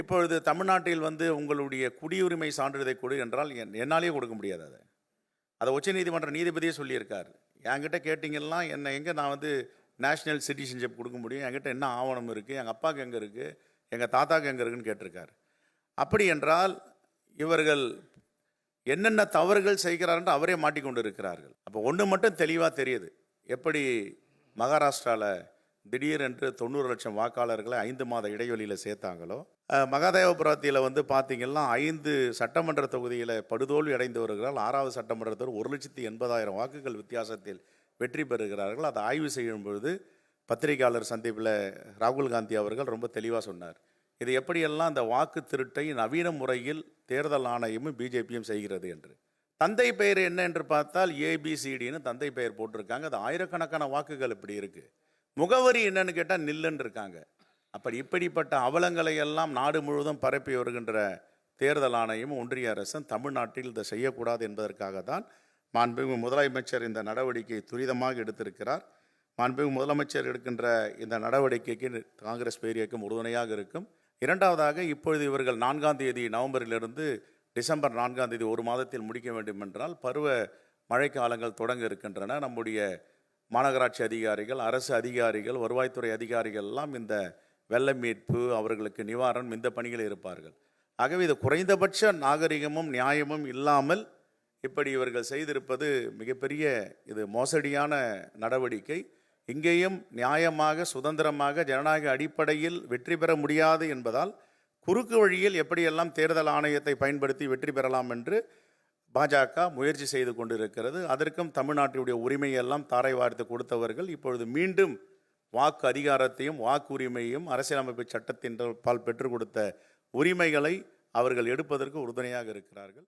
இப்பொழுது தமிழ்நாட்டில் உங்களுடைய குடியுரிமை சான்றிதழை கொடு என்றால் என்னாலேயே கொடுக்க முடியாது. அதை உச்சநீதிமன்ற நீதிபதியே சொல்லியிருக்கார். என்கிட்ட கேட்டிங்கன்னா நான் நேஷ்னல் சிட்டிசன்ஷிப் கொடுக்க முடியும், என்கிட்ட என்ன ஆவணம் இருக்குது, எங்கள் அப்பாவுக்கு எங்கே இருக்குது, எங்கள் தாத்தாவுக்கு எங்கே இருக்குன்னு கேட்டிருக்கார். அப்படி என்றால் இவர்கள் என்னென்ன தவறுகள் செய்கிறார்கள் அவரே மாட்டிக்கொண்டு இருக்கிறார்கள். அப்போ ஒன்று மட்டும் தெளிவாக தெரியுது, எப்படி மகாராஷ்டிராவில் திடீரென்று 90 லட்சம் வாக்காளர்களை 5 மாத இடைவெளியில் சேர்த்தாங்களோ, மகாதேவபுரத்தில் பார்த்தீங்கன்னா 5 சட்டமன்ற தொகுதியில் படுதோல்வி அடைந்து வருகிறார். 6வது சட்டமன்றத்தில் 1,80,000 வாக்குகள் வித்தியாசத்தில் வெற்றி பெறுகிறார்கள். அதை ஆய்வு செய்யும் பொழுது பத்திரிகையாளர் சந்திப்பில் ராகுல் காந்தி அவர்கள் ரொம்ப தெளிவாக சொன்னார், இது எப்படியெல்லாம் அந்த வாக்கு திருட்டை நவீன முறையில் தேர்தல் ஆணையமும் பிஜேபியும் செய்கிறது என்று. தந்தை பெயர் என்ன என்று பார்த்தால் ஏபிசிடின்னு தந்தை பெயர் போட்டிருக்காங்க. அது ஆயிரக்கணக்கான வாக்குகள் இப்படி இருக்குது. முகவரி என்னன்னு கேட்டால் நில்லுன்னு இருக்காங்க. இப்படிப்பட்ட அவலங்களை எல்லாம் நாடு முழுவதும் பரப்பி வருகின்ற தேர்தல் ஆணையம் ஒன்றிய அரசும் தமிழ்நாட்டில் இதை செய்யக்கூடாது என்பதற்காக தான் மாண்புமிகு முதலமைச்சர் இந்த நடவடிக்கையை துரிதமாக எடுத்திருக்கிறார். மாண்புமிகு முதலமைச்சர் எடுக்கின்ற இந்த நடவடிக்கைக்கு காங்கிரஸ் பேரியக்கம் உறுதுணையாக இருக்கும். இரண்டாவதாக, இப்பொழுது இவர்கள் 4ஆம் தேதி நவம்பரிலிருந்து டிசம்பர் 4ஆம் தேதி 1 மாதத்தில் முடிக்க வேண்டும் என்றால் பருவ மழைக்காலங்கள் தொடங்க இருக்கின்றன. நம்முடைய மாநகராட்சி அதிகாரிகள், அரசு அதிகாரிகள், வருவாய்த்துறை அதிகாரிகள் எல்லாம் இந்த வெள்ள மீட்பு, அவர்களுக்கு நிவாரணம், இந்த பணிகளில் இருப்பார்கள். ஆகவே இது குறைந்தபட்ச நாகரிகமும் நியாயமும் இல்லாமல் இப்படி இவர்கள் செய்திருப்பது மிகப்பெரிய இது மோசடியான நடவடிக்கை. இங்கேயும் நியாயமாக, சுதந்திரமாக, ஜனநாயக அடிப்படையில் வெற்றி பெற முடியாது என்பதால் குறுக்கு வழியில் எப்படியெல்லாம் தேர்தல் ஆணையத்தை பயன்படுத்தி வெற்றி பெறலாம் என்று பாஜக முயற்சி செய்து கொண்டிருக்கிறது. அதற்கும் தமிழ்நாட்டினுடைய உரிமையெல்லாம் தாரை வார்த்து கொடுத்தவர்கள் இப்பொழுது மீண்டும் வாக்கு அதிகாரத்தையும் வாக்குரிமையும் அரசியலமைப்பு சட்டத்தின் பால் பெற்றுக் கொடுத்த உரிமைகளை அவர்கள் எடுப்பதற்கு உறுதுணையாக இருக்கிறார்கள்.